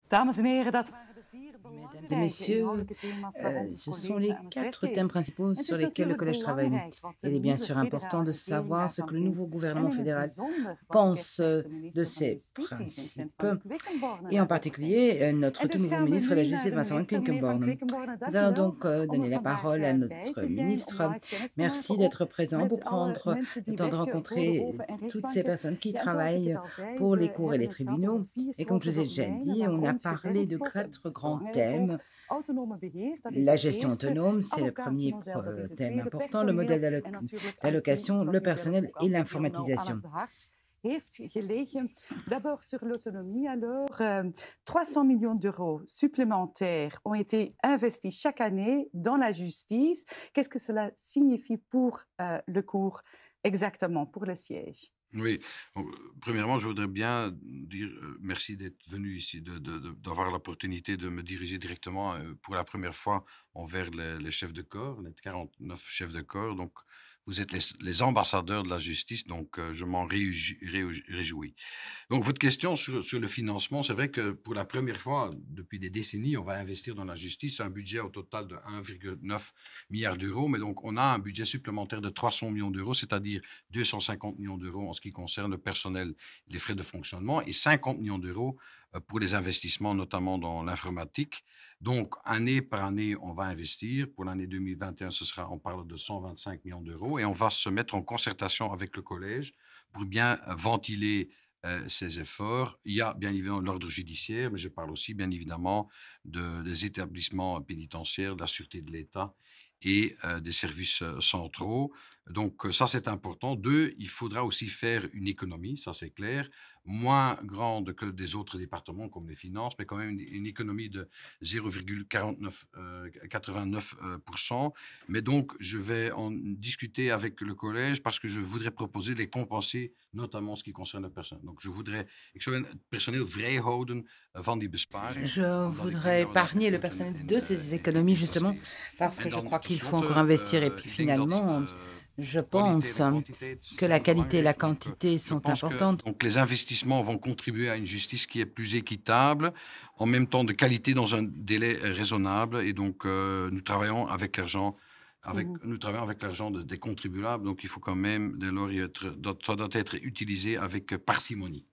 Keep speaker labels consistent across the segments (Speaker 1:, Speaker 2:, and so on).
Speaker 1: Dames en heren, dat waren de vier
Speaker 2: Mesdames et
Speaker 1: belangrijke
Speaker 2: messieurs,
Speaker 1: inhoudelijke thema's waar ons
Speaker 2: ce sont
Speaker 1: college
Speaker 2: les
Speaker 1: aan het
Speaker 2: 4
Speaker 1: werken
Speaker 2: thèmes
Speaker 1: is.
Speaker 2: principaux
Speaker 1: Het
Speaker 2: sur
Speaker 1: is
Speaker 2: lesquels le
Speaker 1: natuurlijk
Speaker 2: collège travaille.
Speaker 1: belangrijk wat de
Speaker 2: Il est bien
Speaker 1: nieuwe
Speaker 2: sûr important de
Speaker 1: federale regering
Speaker 2: savoir ce
Speaker 1: daarvan
Speaker 2: que le
Speaker 1: vindt.
Speaker 2: nouveau
Speaker 1: En
Speaker 2: gouvernement
Speaker 1: in het
Speaker 2: fédéral
Speaker 1: bijzonder wat de
Speaker 2: pense
Speaker 1: West-Vlaamse
Speaker 2: de
Speaker 1: minister van
Speaker 2: ces
Speaker 1: Justitie, Vincent
Speaker 2: principes.
Speaker 1: van Quickenborne,
Speaker 2: Et en
Speaker 1: daarover denkt.
Speaker 2: particulier, notre
Speaker 1: En
Speaker 2: tout
Speaker 1: dus
Speaker 2: nouveau
Speaker 1: gaan we
Speaker 2: ministre de la
Speaker 1: nu naar
Speaker 2: Justice,
Speaker 1: de
Speaker 2: Vincent Van
Speaker 1: minister. Meneer van
Speaker 2: Quickenborne.
Speaker 1: Quickenborne,
Speaker 2: Nous
Speaker 1: dank u
Speaker 2: allons
Speaker 1: wel
Speaker 2: donc
Speaker 1: om
Speaker 2: donner
Speaker 1: er
Speaker 2: la
Speaker 1: vandaag
Speaker 2: parole à
Speaker 1: bij
Speaker 2: notre
Speaker 1: te zijn, om
Speaker 2: ministre.
Speaker 1: live kennis te
Speaker 2: Merci
Speaker 1: maken,
Speaker 2: d'être
Speaker 1: ook
Speaker 2: présent pour
Speaker 1: met alle
Speaker 2: prendre
Speaker 1: mensen
Speaker 2: le
Speaker 1: die
Speaker 2: temps de
Speaker 1: werken voor de
Speaker 2: rencontrer
Speaker 1: hoven en
Speaker 2: toutes ces
Speaker 1: rechtbanken.
Speaker 2: personnes qui
Speaker 1: Ja, en zoals ik het
Speaker 2: travaillent
Speaker 1: al zei,
Speaker 2: pour les
Speaker 1: we
Speaker 2: cours et
Speaker 1: hebben
Speaker 2: les
Speaker 1: het gehad over
Speaker 2: tribunaux.
Speaker 1: 4
Speaker 2: Et comme je
Speaker 1: grote
Speaker 2: vous ai déjà
Speaker 1: domeinen,
Speaker 2: dit, on a
Speaker 1: waarom
Speaker 2: parlé de
Speaker 1: geregeld wordt.
Speaker 2: 4 grands
Speaker 1: Belangrijk ook.
Speaker 2: thèmes.
Speaker 1: Autonome beheer, dat is
Speaker 2: La
Speaker 1: het
Speaker 2: gestion
Speaker 1: eerste.
Speaker 2: autonome, c'est le premier
Speaker 1: Allocatiemodel, dat is het
Speaker 2: thème
Speaker 1: tweede.
Speaker 2: important, le
Speaker 1: Personeel
Speaker 2: modèle
Speaker 1: en natuurlijk IT,
Speaker 2: d'allocation,
Speaker 1: iets wat
Speaker 2: le
Speaker 1: u zelf
Speaker 2: personnel
Speaker 1: ook
Speaker 2: et
Speaker 1: altijd heel nauw aan
Speaker 2: l'informatisation.
Speaker 1: het hart heeft gelegen. D'abord sur l'autonomie, alors, 300 millions d'euros supplémentaires ont été investis chaque année dans la justice. Qu'est-ce que cela signifie pour le cours exactement, pour le siège?
Speaker 3: Oui, premièrement, je voudrais bien dire merci d'être venu ici, d'avoir l'opportunité de me diriger directement pour la première fois envers les chefs de corps, les 49 chefs de corps. Donc, vous êtes les ambassadeurs de la justice, donc je m'en réjouis. Donc, votre question sur le financement, c'est vrai que pour la première fois depuis des décennies, on va investir dans la justice un budget au total de 1,9 milliard d'euros, mais donc on a un budget supplémentaire de 300 millions d'euros, c'est-à-dire 250 millions d'euros en ce qui concerne le personnel et les frais de fonctionnement et 50 millions d'euros pour les investissements, notamment dans l'informatique. Donc, année par année, on va investir. Pour l'année 2021, on parle de 125 millions d'euros et on va se mettre en concertation avec le collège pour bien ventiler ces efforts. Il y a bien évidemment l'ordre judiciaire, mais je parle aussi bien évidemment des établissements pénitentiaires, de la sûreté de l'État et des services centraux. Donc ça, c'est important. 2, il faudra aussi faire une économie, ça c'est clair, moins grande que des autres départements comme les finances, mais quand même une économie de 0,89%. Mais donc, je vais en discuter avec le collège parce que je voudrais proposer de les compenser, notamment en ce qui concerne le personnel. Donc, ik zou het personeel vrijhouden van die besparingen.
Speaker 2: Je voudrais épargner le personnel de ces économies, justement, parce que je crois qu'il faut encore investir. Et puis finalement, je pense que la qualité et la quantité sont importantes.
Speaker 3: Donc les investissements vont contribuer à une justice qui est plus équitable, en même temps de qualité dans un délai raisonnable. Et donc nous travaillons avec l'argent. Nous travaillons avec l'argent des contribuables, donc il faut quand même, dès lors, ça doit être utilisé avec parcimonie.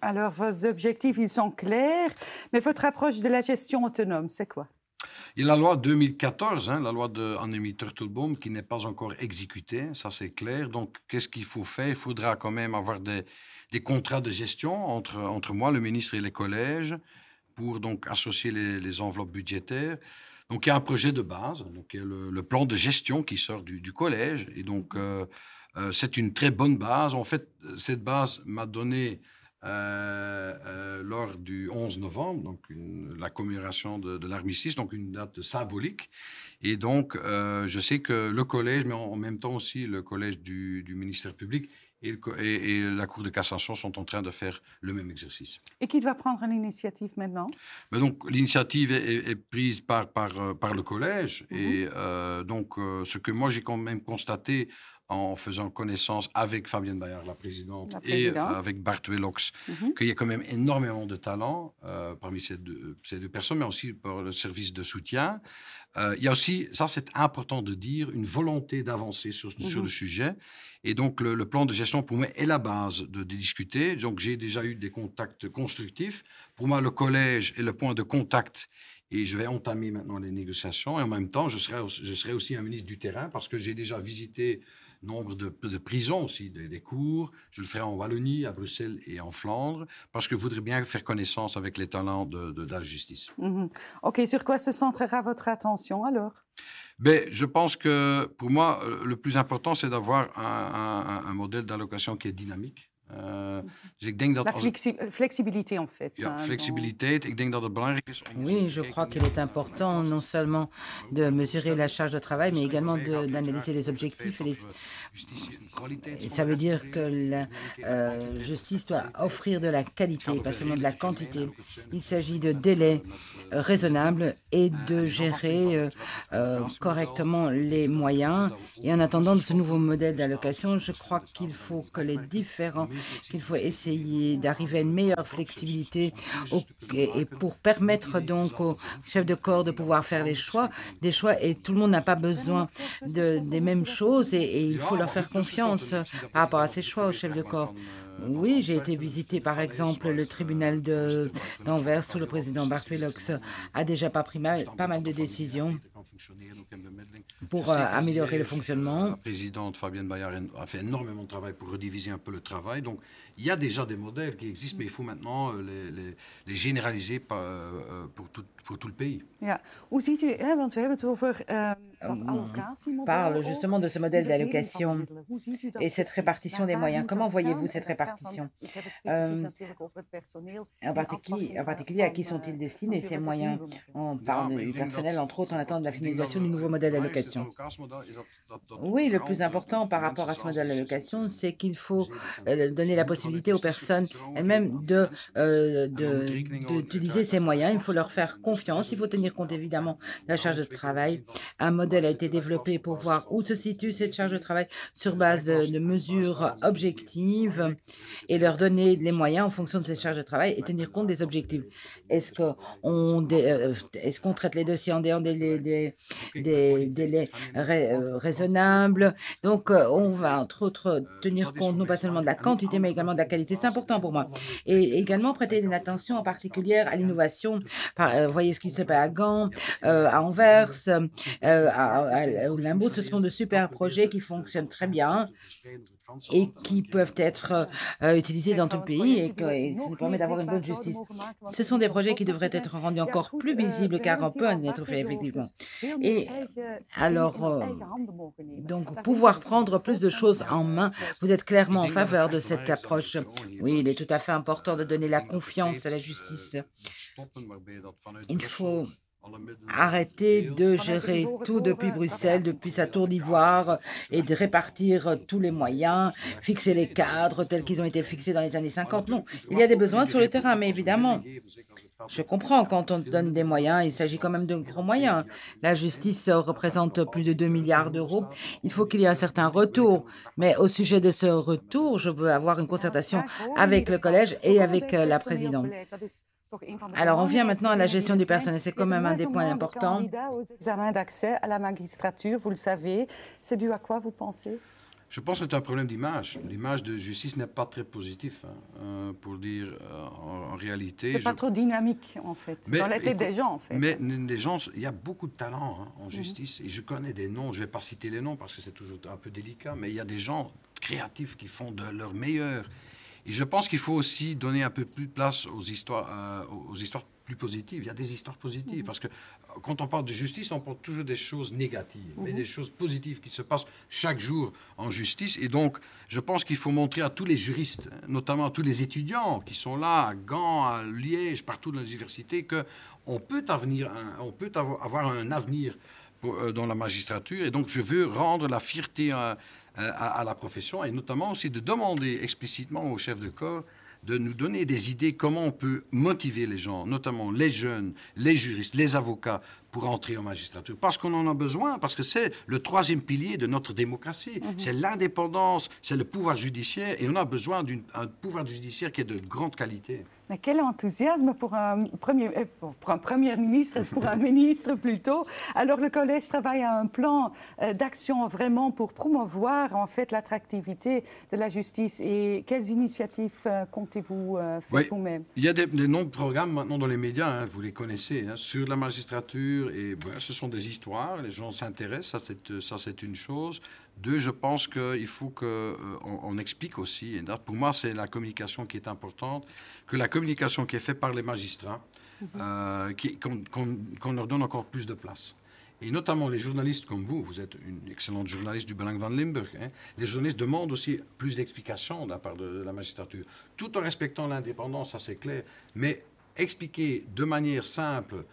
Speaker 1: Alors, vos objectifs, ils sont clairs, mais votre approche de la gestion autonome, c'est quoi?
Speaker 3: Il y a la loi 2014, la loi de Annemie Turtelboom, qui n'est pas encore exécutée, ça c'est clair. Donc, qu'est-ce qu'il faut faire? Il faudra quand même avoir des contrats de gestion entre moi, le ministre et les collèges, pour donc associer les enveloppes budgétaires. Donc, il y a un projet de base, donc il y a le plan de gestion qui sort du collège. Et donc, c'est une très bonne base. En fait, cette base m'a donné, lors du 11 novembre, donc la commémoration de l'armistice, donc une date symbolique. Et donc, je sais que le collège, mais en même temps aussi le collège du ministère public et la Cour de cassation sont en train de faire le même exercice.
Speaker 1: Et qui doit prendre une initiative maintenant?
Speaker 3: Mais donc, l'initiative est prise par le collège. Et donc, ce que moi, j'ai quand même constaté en faisant connaissance avec Fabienne Bayard, la présidente, et avec Bart Wellox, qu'il y a quand même énormément de talent parmi ces deux personnes, mais aussi par le service de soutien. Il y a aussi, ça c'est important de dire, une volonté d'avancer sur le sujet. Et donc, le plan de gestion, pour moi, est la base de discuter. Donc, j'ai déjà eu des contacts constructifs. Pour moi, le collège est le point de contact. Et je vais entamer maintenant les négociations. Et en même temps, je serai aussi un ministre du terrain parce que j'ai déjà visité nombre de prisons aussi, des cours. Je le ferai en Wallonie, à Bruxelles et en Flandre parce que je voudrais bien faire connaissance avec les talents de la justice.
Speaker 1: OK, sur quoi se centrera votre attention alors?
Speaker 3: Ben, je pense que pour moi, le plus important, c'est d'avoir un modèle d'allocation qui est dynamique. Dus ik denk dat
Speaker 1: flexibilité, en fait.
Speaker 3: Ja, flexibiliteit. Ik denk dat het belangrijk is om...
Speaker 2: Oui, je crois qu'il est important non seulement de mesurer la charge de travail, mais également d'analyser les objectifs. Et ça veut dire que la justice doit offrir de la qualité, pas seulement de la quantité. Il s'agit de délais raisonnables et de gérer correctement les moyens. Et en attendant de ce nouveau modèle d'allocation, je crois qu'il faut que les différents qu'il faut essayer d'arriver à une meilleure flexibilité et pour permettre donc aux chefs de corps de pouvoir faire des choix et tout le monde n'a pas besoin des mêmes choses et il faut leur faire confiance par rapport à ces choix aux chefs de corps. Oui, j'ai été visiter par exemple le tribunal d'Anvers où le président Bartwelox a déjà pris pas mal de décisions pour améliorer le fonctionnement.
Speaker 3: La présidente Fabienne Bayard a fait énormément de travail pour rediviser un peu le travail. Donc, il y a déjà des modèles qui existent, mais il faut maintenant les généraliser pour tout le pays.
Speaker 1: Ja. Hoe ziet u, hè, want we hebben het over
Speaker 2: On parle justement de ce modèle d'allocation et cette répartition des moyens. Comment voyez-vous cette répartition? En particulier, à qui sont-ils destinés ces moyens? On parle du personnel, entre autres, en attendant de la finalisation du nouveau modèle d'allocation. Oui, le plus important par rapport à ce modèle d'allocation, c'est qu'il faut donner la possibilité aux personnes elles-mêmes d'utiliser ces moyens. Il faut leur faire confiance. Il faut tenir compte évidemment de la charge de travail. Un modèle a été développé pour voir où se situe cette charge de travail sur base de mesures objectives et leur donner les moyens en fonction de cette charge de travail et tenir compte des objectifs. Est-ce qu'on traite les dossiers en délai raisonnables? Donc, on va entre autres tenir compte non pas seulement de la quantité, mais également de la qualité. C'est important pour moi. Et également prêter une attention en particulier à l'innovation. Voyez ce qui se passe à Gand, à Anvers, au Limbourg. Ce sont de super projets qui fonctionnent très bien et qui peuvent être utilisés dans tout le pays et qui nous permettent d'avoir une bonne justice. Ce sont des projets qui devraient être rendus encore plus visibles car on peut en être fait effectivement. Et alors, donc, pouvoir prendre plus de choses en main, vous êtes clairement en faveur de cette approche. Oui, il est tout à fait important de donner la confiance à la justice. Il faut arrêter de gérer tout depuis Bruxelles, depuis sa tour d'ivoire et de répartir tous les moyens, fixer les cadres tels qu'ils ont été fixés dans les années 50. Non, il y a des besoins sur le terrain, mais évidemment, je comprends quand on donne des moyens, il s'agit quand même de gros moyens. La justice représente plus de 2 milliards d'euros. Il faut qu'il y ait un certain retour. Mais au sujet de ce retour, je veux avoir une concertation avec le collège et avec la présidente. Alors, on vient maintenant à la gestion du personnel. C'est quand même un des points importants.
Speaker 1: Examen d'accès à la magistrature, vous le savez. C'est dû à quoi, vous pensez?
Speaker 3: Je pense que c'est un problème d'image. L'image de justice n'est pas très positive, pour dire en réalité.
Speaker 1: C'est pas trop dynamique, en fait, dans la tête des gens, en fait.
Speaker 3: Mais les gens, il y a beaucoup de talent en justice. Et je connais des noms, je ne vais pas citer les noms parce que c'est toujours un peu délicat, mais il y a des gens créatifs qui font de leur meilleur. Et je pense qu'il faut aussi donner un peu plus de place aux histoires plus positives. Il y a des histoires positives, parce que quand on parle de justice, on parle toujours des choses négatives, mais des choses positives qui se passent chaque jour en justice. Et donc, je pense qu'il faut montrer à tous les juristes, notamment à tous les étudiants qui sont là, à Gand, à Liège, partout dans les universités, qu'on peut avoir un avenir dans la magistrature. Et donc, je veux rendre la fierté à la profession et notamment aussi de demander explicitement aux chefs de corps de nous donner des idées comment on peut motiver les gens, notamment les jeunes, les juristes, les avocats, pour entrer en magistrature. Parce qu'on en a besoin, parce que c'est le troisième pilier de notre démocratie. C'est l'indépendance, c'est le pouvoir judiciaire, et on a besoin d'un pouvoir judiciaire qui est de grande qualité.
Speaker 1: Mais quel enthousiasme pour un premier ministre, pour un ministre plutôt. Alors le collège travaille à un plan d'action vraiment pour promouvoir en fait l'attractivité de la justice. Et quelles initiatives comptez-vous faire vous-même? Il y a
Speaker 3: des nombreux programmes maintenant dans les médias, vous les connaissez, sur la magistrature. Et ce sont des histoires, les gens s'intéressent, ça c'est une chose. Deux, je pense qu'il faut qu'on explique aussi, et pour moi c'est la communication qui est importante, que la communication qui est faite par les magistrats, qu'on leur donne encore plus de place. Et notamment les journalistes comme vous êtes une excellente journaliste du Belang van Limburg, les journalistes demandent aussi plus d'explications de la part de la magistrature, tout en respectant l'indépendance, ça c'est clair, mais expliquer de manière simple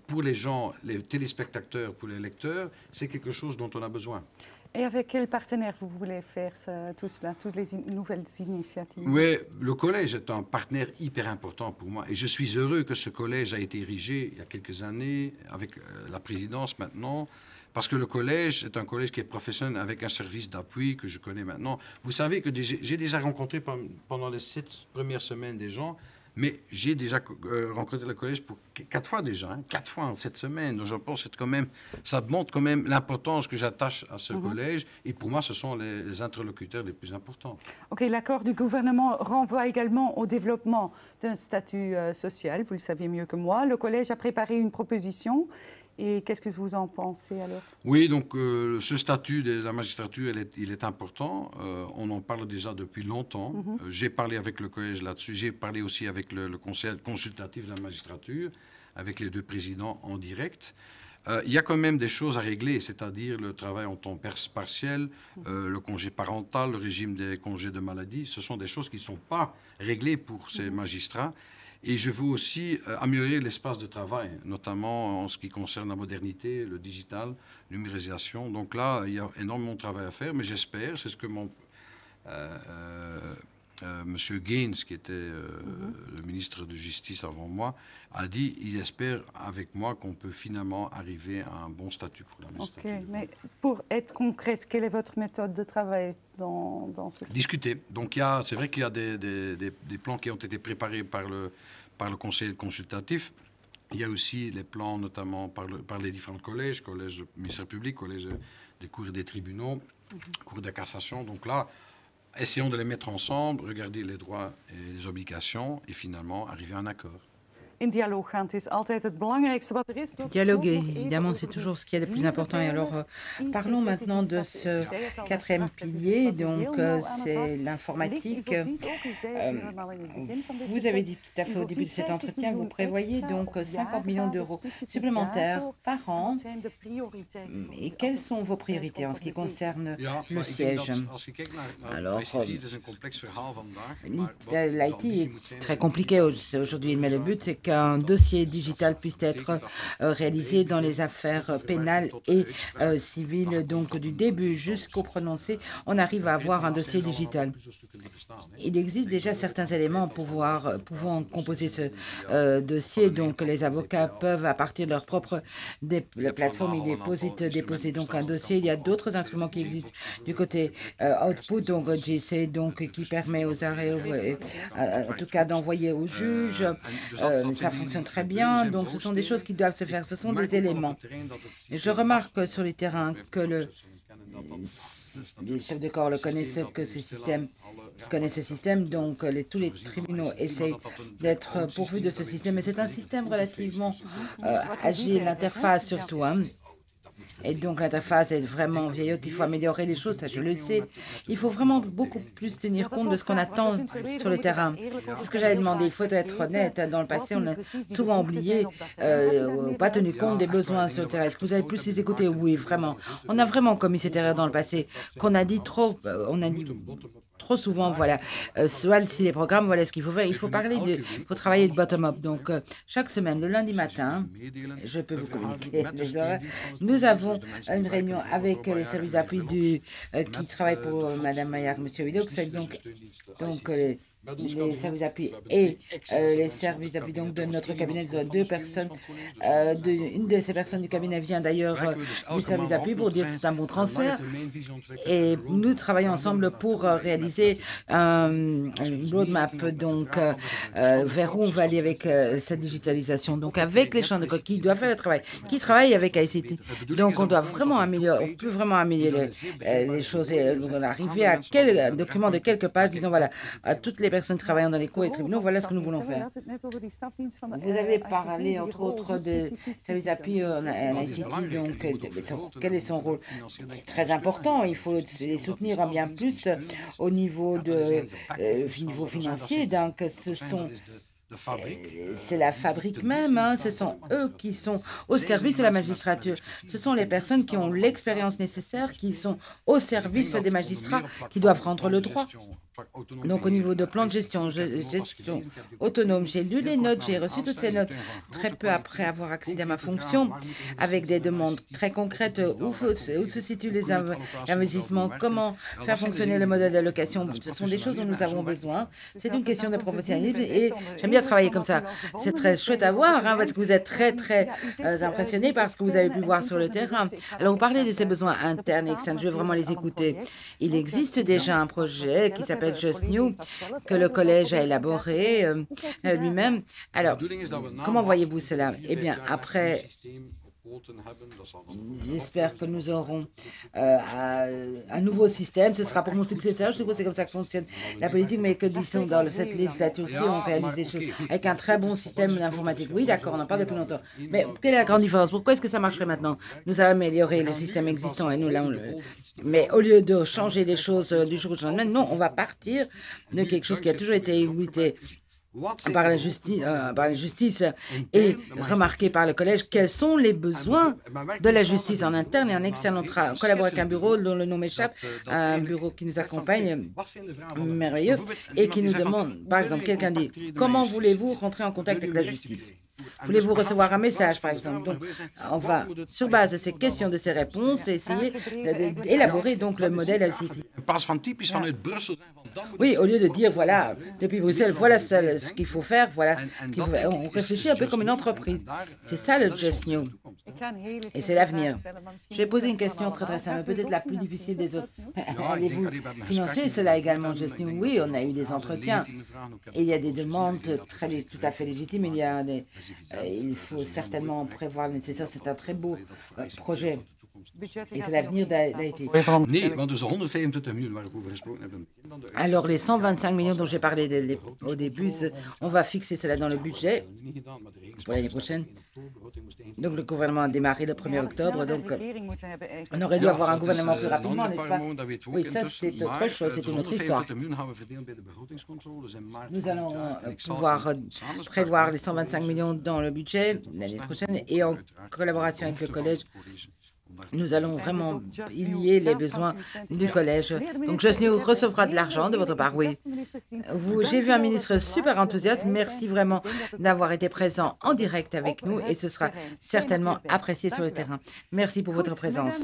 Speaker 3: pour les gens, les téléspectateurs, pour les lecteurs, c'est quelque chose dont on a besoin.
Speaker 1: Et avec quel partenaire vous voulez faire tout cela, toutes les nouvelles initiatives?
Speaker 3: Oui, le collège est un partenaire hyper important pour moi. Et je suis heureux que ce collège a été érigé il y a quelques années, avec la présidence maintenant, parce que le collège est un collège qui est professionnel avec un service d'appui que je connais maintenant. Vous savez que j'ai déjà rencontré pendant les 7 premières semaines des gens, mais j'ai déjà rencontré le collège pour 4 fois déjà, 4 fois en 7 semaines. Donc je pense que ça montre quand même l'importance que j'attache à ce collège. Et pour moi, ce sont les interlocuteurs les plus importants.
Speaker 1: OK, l'accord du gouvernement renvoie également au développement d'un statut social. Vous le savez mieux que moi. Le collège a préparé une proposition. Et qu'est-ce que vous en pensez alors?
Speaker 3: Oui, donc ce statut de la magistrature, il est important. On en parle déjà depuis longtemps. J'ai parlé avec le collège là-dessus. J'ai parlé aussi avec le conseil consultatif de la magistrature, avec les 2 présidents en direct. Il y a quand même des choses à régler, c'est-à-dire le travail en temps partiel, le congé parental, le régime des congés de maladie. Ce sont des choses qui ne sont pas réglées pour ces magistrats. Et je veux aussi améliorer l'espace de travail, notamment en ce qui concerne la modernité, le digital, numérisation. Donc là, il y a énormément de travail à faire, mais j'espère, c'est ce que Monsieur Gaines, qui était le ministre de Justice avant moi, a dit, il espère avec moi qu'on peut finalement arriver à un bon statut pour la magistrature.
Speaker 1: OK, mais pour être concrète, quelle est votre méthode de travail dans ce...
Speaker 3: Discuter. Donc c'est vrai qu'il y a des plans qui ont été préparés par le conseil consultatif. Il y a aussi les plans notamment par les différents collèges, collège du ministère public, collège des cours et des tribunaux, cours de cassation. Donc là, essayons de les mettre ensemble, regarder les droits et les obligations et finalement arriver à un accord.
Speaker 1: In dialoog gaan, het is altijd het belangrijkste wat er is.
Speaker 2: Dialogue, évidemment, c'est toujours ce qui est le plus important. Et alors, parlons maintenant de ce 4e pilier, donc c'est l'informatique. Vous avez dit tout à fait au début de cet entretien, vous prévoyez donc 50 millions d'euros supplémentaires par an. Et quelles sont vos priorités en ce qui concerne le siège? Alors, l'IT est très compliqué aujourd'hui, mais le but, c'est qu'un dossier digital puisse être réalisé dans les affaires pénales et civiles. Donc, du début jusqu'au prononcé, on arrive à avoir un dossier digital. Il existe déjà certains éléments pouvant composer ce dossier. Donc, les avocats peuvent, à partir de leur propre plateforme, déposer donc un dossier. Il y a d'autres instruments qui existent du côté output, donc JC, donc qui permet aux arrêts, en tout cas, d'envoyer au juge. Ça fonctionne très bien, donc ce sont des choses qui doivent se faire, ce sont des éléments. Et je remarque sur le terrain que les chefs de corps connaissent ce système, donc tous les tribunaux essayent d'être pourvus de ce système, mais c'est un système relativement agile, l'interface surtout. Et donc l'interface est vraiment vieillotte, il faut améliorer les choses, ça je le sais. Il faut vraiment beaucoup plus tenir compte de ce qu'on attend sur le terrain. C'est ce que j'avais demandé, il faut être honnête. Dans le passé, on a souvent oublié, pas tenu compte des besoins sur le terrain. Est-ce que vous avez plus les écouter? Oui, vraiment. On a vraiment commis cette erreur dans le passé, qu'on a dit trop, trop souvent, voilà, soit si les programmes, voilà ce qu'il faut faire. Il faut travailler de bottom-up. Donc, chaque semaine, le lundi matin, je peux vous communiquer les horaires. Nous avons une réunion avec les services d'appui qui travaillent pour Mme Maillard, M. Widoux, donc les services d'appui et les services d'appui de notre cabinet, de 2 personnes. Une de ces personnes du cabinet vient d'ailleurs du service d'appui pour dire que c'est un bon transfert. Et nous travaillons ensemble pour réaliser une roadmap, donc vers où on va aller avec cette digitalisation. Donc avec les champs de code qui doivent faire le travail, qui travaillent avec ICT. Donc on doit vraiment améliorer, on peut vraiment améliorer les choses et arriver à quel document de quelques pages, disons voilà, à toutes les personnes travaillant dans les cours et tribunaux, voilà ce que nous voulons faire. Vous avez parlé, entre autres, des services d'appui en ICT, donc quel est son rôle? C'est très important, il faut les soutenir bien plus au niveau financier, donc c'est la fabrique même, ce sont eux qui sont au service de la magistrature. Ce sont les personnes qui ont l'expérience nécessaire, qui sont au service des magistrats, qui doivent rendre le droit. Donc, au niveau de plan de gestion autonome, j'ai lu les notes, j'ai reçu toutes ces notes très peu après avoir accédé à ma fonction, avec des demandes très concrètes, où se situent les investissements, comment faire fonctionner le modèle d'allocation. Ce sont des choses dont nous avons besoin. C'est une question de professionnalisme et j'aime bien à travailler comme ça. C'est très chouette à voir, hein, parce que vous êtes très, très impressionné par ce que vous avez pu voir sur le terrain. Alors, vous parlez de ces besoins internes et externes. Je vais vraiment les écouter. Il existe déjà un projet qui s'appelle Just New, que le collège a élaboré lui-même. Alors, comment voyez-vous cela? Eh bien, après, j'espère que nous aurons un nouveau système. Ce sera pour mon successeur. Je suppose que c'est comme ça que fonctionne la politique, mais que disons dans cette législature-ci, on réalise des choses avec un très bon système informatique. Oui, d'accord, on en parle depuis longtemps. Mais quelle est la grande différence? Pourquoi est-ce que ça marcherait maintenant? Nous avons amélioré le système existant et nous l'avons. Mais au lieu de changer les choses du jour au lendemain, non, on va partir de quelque chose qui a toujours été évité par la justice et remarqué par le collège. Quels sont les besoins de la justice en interne et en externe? On collabore avec un bureau dont le nom m'échappe, un bureau qui nous accompagne, merveilleux, et qui nous demande, par exemple, quelqu'un dit, comment voulez-vous rentrer en contact avec la justice? Voulez-vous recevoir un message, par exemple? Donc, on va, sur base de ces questions, de ces réponses, essayer d'élaborer donc le modèle ICT. Oui, au lieu de dire, voilà, depuis Bruxelles, voilà ce qu'il faut faire, voilà, on réfléchit un peu comme une entreprise. C'est ça le Just New. Et c'est l'avenir. Je vais poser une question très très simple, peut-être la plus difficile des autres. Allez-vous financer cela également, Just New? Oui, on a eu des entretiens. Et il y a des demandes tout à fait légitimes. Il faut certainement prévoir le nécessaire. C'est un très beau projet. Et c'est l'avenir d'Haïti. Alors, les 125 millions dont j'ai parlé au début, on va fixer cela dans le budget pour l'année prochaine. Donc, le gouvernement a démarré le 1er octobre. Donc, on aurait dû avoir un gouvernement plus rapidement, n'est-ce pas? Oui, ça, c'est autre chose, c'est une autre histoire. Nous allons pouvoir prévoir les 125 millions dans le budget l'année prochaine et en collaboration avec le collège. Nous allons vraiment lier les besoins du collège. Donc, Just New recevra de l'argent de votre part, oui. J'ai vu un ministre super enthousiaste. Merci vraiment d'avoir été présent en direct avec nous et ce sera certainement apprécié sur le terrain. Merci pour votre présence.